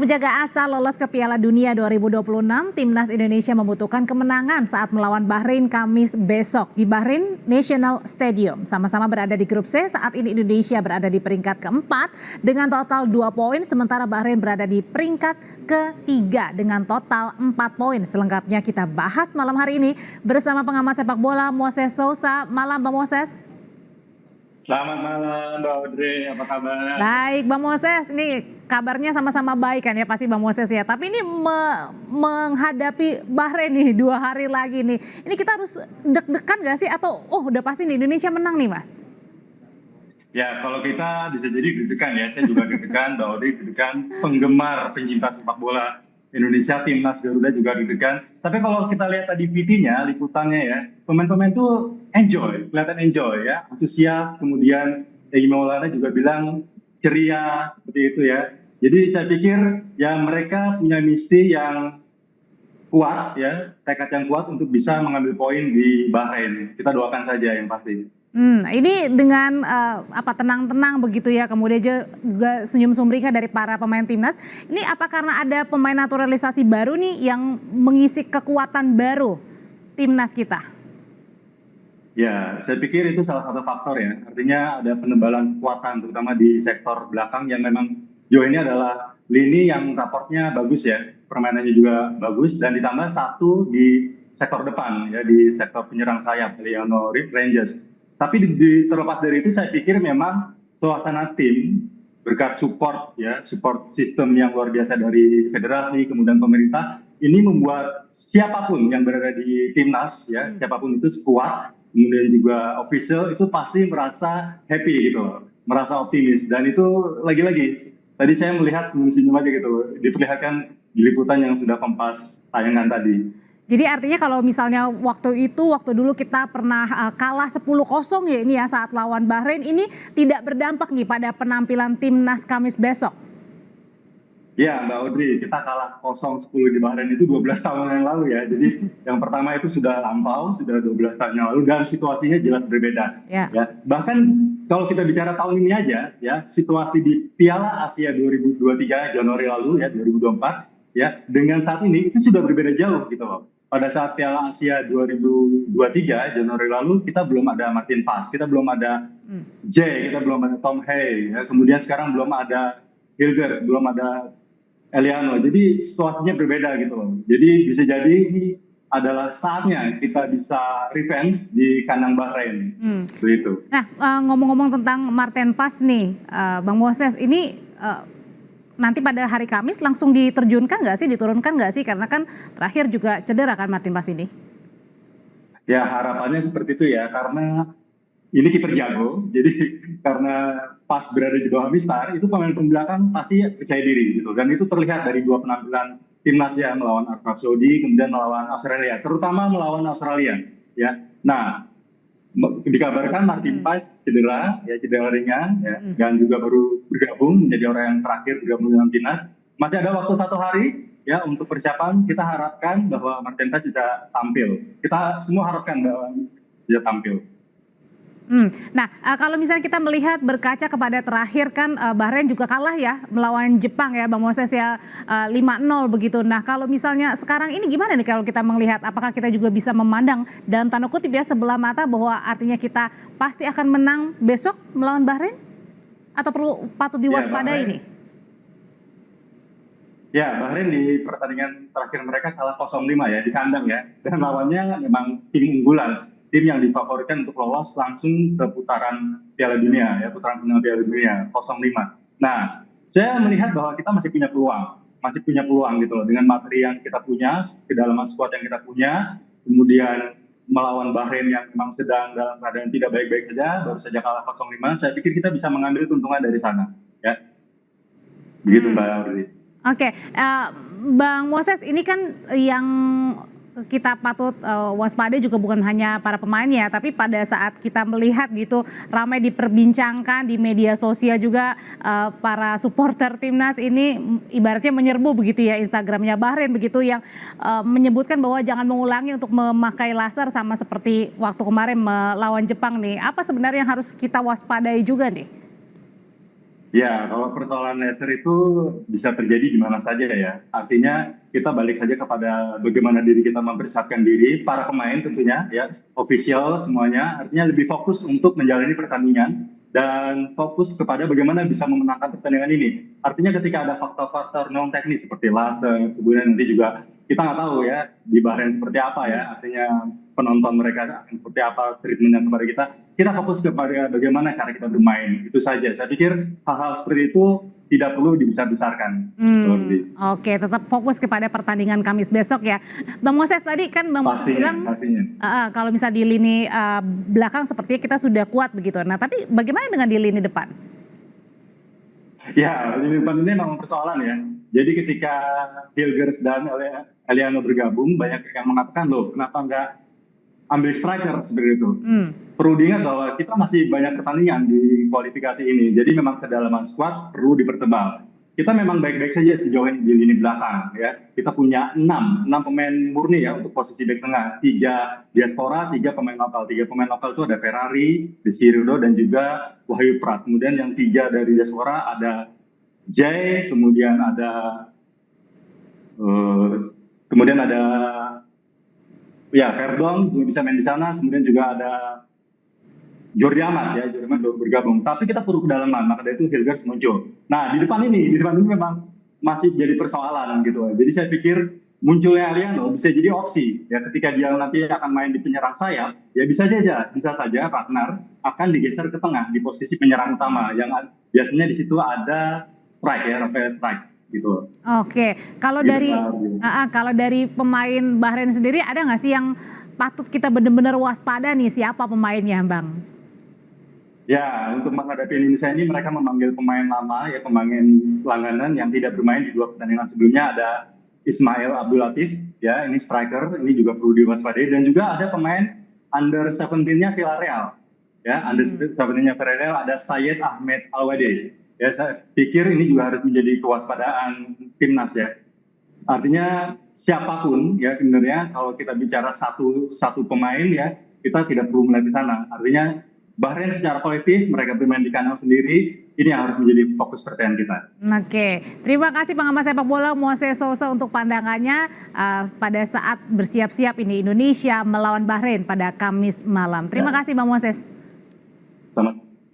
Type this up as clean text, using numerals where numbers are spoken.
menjaga asa lolos ke Piala Dunia 2026, Timnas Indonesia membutuhkan kemenangan saat melawan Bahrain Kamis besok di Bahrain National Stadium. Sama-sama berada di grup C, saat ini Indonesia berada di peringkat keempat dengan total 2 poin, sementara Bahrain berada di peringkat ketiga dengan total 4 poin. Selengkapnya kita bahas malam hari ini bersama pengamat sepak bola Moses Sousa. Malam Bang Moses. Selamat malam Mbak Audrey, apa kabar? Baik Bang Moses, ini kabarnya sama-sama baik kan ya pasti Bang Moses ya. Tapi ini menghadapi Bahrain nih 2 hari lagi nih. Ini kita harus deg-degan gak sih atau udah pasti nih Indonesia menang nih Mas? Ya kalau kita bisa jadi deg-degan ya, saya juga deg-degan, Mbak Audrey deg-degan, penggemar pencinta sepak bola Indonesia, Timnas Garuda juga deg-degan. Tapi kalau kita lihat tadi VT-nya, liputannya ya, pemain-pemain tuh enjoy, kelihatan enjoy ya, antusias. Kemudian Egy Maulana juga bilang ceria seperti itu ya. Jadi saya pikir ya mereka punya misi yang kuat ya, tekad yang kuat untuk bisa mengambil poin di Bahrain. Kita doakan saja yang pasti. Ini dengan tenang-tenang begitu ya, kemudian juga senyum sumringah dari para pemain timnas. Ini apa karena ada pemain naturalisasi baru nih yang mengisi kekuatan baru timnas kita? Ya, saya pikir itu salah satu faktor ya. Artinya ada penebalan kekuatan, terutama di sektor belakang yang memang sejauh ini adalah lini yang raportnya bagus ya, permainannya juga bagus, dan ditambah satu di sektor depan ya, di sektor penyerang sayap, Leonardo Rangers. Tapi terlepas dari itu saya pikir memang suasana tim berkat support ya, support sistem yang luar biasa dari federasi kemudian pemerintah ini membuat siapapun yang berada di timnas ya, siapapun itu squad kemudian juga official itu pasti merasa happy gitu, merasa optimis. Dan itu lagi-lagi tadi saya melihat senyum-senyum aja gitu, diperlihatkan di liputan yang sudah Kompas tayangan tadi. Jadi artinya kalau misalnya waktu dulu kita pernah kalah 10-0 ya ini ya saat lawan Bahrain, ini tidak berdampak nih pada penampilan timnas Kamis besok? Ya Mbak Audrey, kita kalah 0-10 di Bahrain itu 12 tahun yang lalu ya. Jadi yang pertama itu sudah lampau, sudah 12 tahun yang lalu dan situasinya jelas berbeda. Ya. Bahkan kalau kita bicara tahun ini aja ya, situasi di Piala Asia 2023 Januari lalu ya, 2024 ya, dengan saat ini itu sudah berbeda jauh gitu loh. Pada saat Piala Asia 2023 Januari lalu kita belum ada Martin Paes, kita belum ada Jay, kita belum ada Tom Hay, ya. Kemudian sekarang belum ada Hilgert, belum ada Eliano. Jadi situasinya berbeda gitu loh. Jadi bisa jadi ini adalah saatnya kita bisa revenge di kandang Bahrain. Begitu. Nah ngomong-ngomong tentang Martin Paes nih, Bang Moses, ini nanti pada hari Kamis langsung diterjunkan nggak sih, diturunkan nggak sih? Karena kan terakhir juga cedera kan Martin Paes ini. Ya harapannya seperti itu ya, karena ini kiper jago. Jadi karena pas berada di bawah Mistar, itu pemain belakang pasti percaya diri gitu. Dan itu terlihat dari 2 penampilan timnas ya, melawan Arab Saudi, kemudian melawan Australia, terutama melawan Australia. Ya, nah dikabarkan Martin Paes cedera ringan ya, dan juga baru bergabung menjadi orang yang terakhir bergabung dengan timnas. Masih ada waktu 1 hari ya untuk persiapan. Kita harapkan bahwa Martin Paes bisa tampil. Kita semua harapkan bahwa bisa tampil. Nah kalau misalnya kita melihat berkaca kepada terakhir kan Bahrain juga kalah ya melawan Jepang ya Bang Moses ya, 5-0 begitu. Nah kalau misalnya sekarang ini gimana nih kalau kita melihat, apakah kita juga bisa memandang dalam tanda kutip ya sebelah mata bahwa artinya kita pasti akan menang besok melawan Bahrain, atau patut diwaspadai ini? Ya, Bahrain di pertandingan terakhir mereka kalah 0-5 ya di kandang ya, dan lawannya memang tim unggulan, tim yang difavoritkan untuk lolos langsung ke putaran Piala Dunia ya, putaran final Piala Dunia 0-5. Nah, saya melihat bahwa kita masih punya peluang gitu loh, dengan materi yang kita punya, kedalaman skuad yang kita punya, kemudian melawan Bahrain yang memang sedang dalam keadaan tidak baik-baik saja, baru saja kalah 0-5. Saya pikir kita bisa mengambil keuntungan dari sana ya. Begitu Mbak Audrey. Oke, Bang Moses, ini kan yang kita patut waspada juga bukan hanya para pemainnya, tapi pada saat kita melihat gitu ramai diperbincangkan di media sosial juga, para supporter timnas ini ibaratnya menyerbu begitu ya Instagramnya Bahrain begitu, yang menyebutkan bahwa jangan mengulangi untuk memakai laser sama seperti waktu kemarin melawan Jepang nih. Apa sebenarnya yang harus kita waspadai juga nih? Ya, kalau persoalan laser itu bisa terjadi di mana saja ya. Artinya kita balik saja kepada bagaimana diri kita mempersiapkan diri, para pemain tentunya ya, official semuanya. Artinya lebih fokus untuk menjalani pertandingan dan fokus kepada bagaimana bisa memenangkan pertandingan ini. Artinya ketika ada faktor-faktor non teknis seperti laser, kemudian nanti juga kita nggak tahu ya di Bahrain seperti apa ya. Artinya penonton mereka akan seperti apa treatmentnya kepada kita fokus kepada bagaimana cara kita bermain, itu saja. Saya pikir hal-hal seperti itu tidak perlu dibesar-besarkan. Oke, tetap fokus kepada pertandingan Kamis besok ya. Bang Moses tadi kan Bang Moses bilang kalau misal di lini belakang sepertinya kita sudah kuat begitu. Nah tapi bagaimana dengan di lini depan? Ya, lini depan ini memang persoalan ya. Jadi ketika Hilgers dan Eliano bergabung, banyak yang mengatakan loh kenapa nggak ambil striker seperti itu. Perlu diingat bahwa kita masih banyak pertandingan di kualifikasi ini. Jadi memang kedalaman squad perlu dipertebal. Kita memang baik-baik saja sejauh ini di lini belakang ya. Kita punya 6 pemain murni ya untuk posisi bek tengah. 3 diaspora, 3 pemain lokal. 3 pemain lokal itu ada Ferrari, Rizky Ridho dan juga Wahyu Pras. Kemudian yang 3 dari diaspora ada Jay, kemudian ada ya Verdon bisa main di sana, kemudian juga ada Jordi Amat ya, Jordi Amat bergabung. Tapi kita perlu kedalaman, maka dari itu Hilgers muncul. Nah di depan ini memang masih jadi persoalan gitu. Jadi saya pikir munculnya Eliano bisa jadi opsi ya ketika dia nanti akan main di penyerang sayap, ya bisa saja Ragnar akan digeser ke tengah di posisi penyerang utama yang biasanya di situ ada strike ya, Rafael strike. Gitu. Oke, kalau dari pemain Bahrain sendiri ada nggak sih yang patut kita benar-benar waspada nih, siapa pemainnya Bang? Ya, untuk menghadapi Indonesia ini mereka memanggil pemain lama ya, pemain langganan yang tidak bermain di 2 pertandingan sebelumnya. Ada Ismail Abdul Latif ya, ini striker, ini juga perlu diwaspadai, dan juga ada pemain under 17-nya Villarreal ya, under 17-nya Villarreal ada Syed Ahmed Alwade. Ya, saya pikir ini juga harus menjadi kewaspadaan timnas ya. Artinya siapapun ya sebenarnya kalau kita bicara satu pemain ya, kita tidak perlu melihat di sana. Artinya Bahrain secara kolektif mereka bermain di kandang sendiri, ini yang harus menjadi fokus pertandingan kita. Oke, terima kasih pengamat sepak bola Moses Sousa untuk pandangannya pada saat bersiap-siap ini Indonesia melawan Bahrain pada Kamis malam. Terima kasih Bang Moses. Selamat.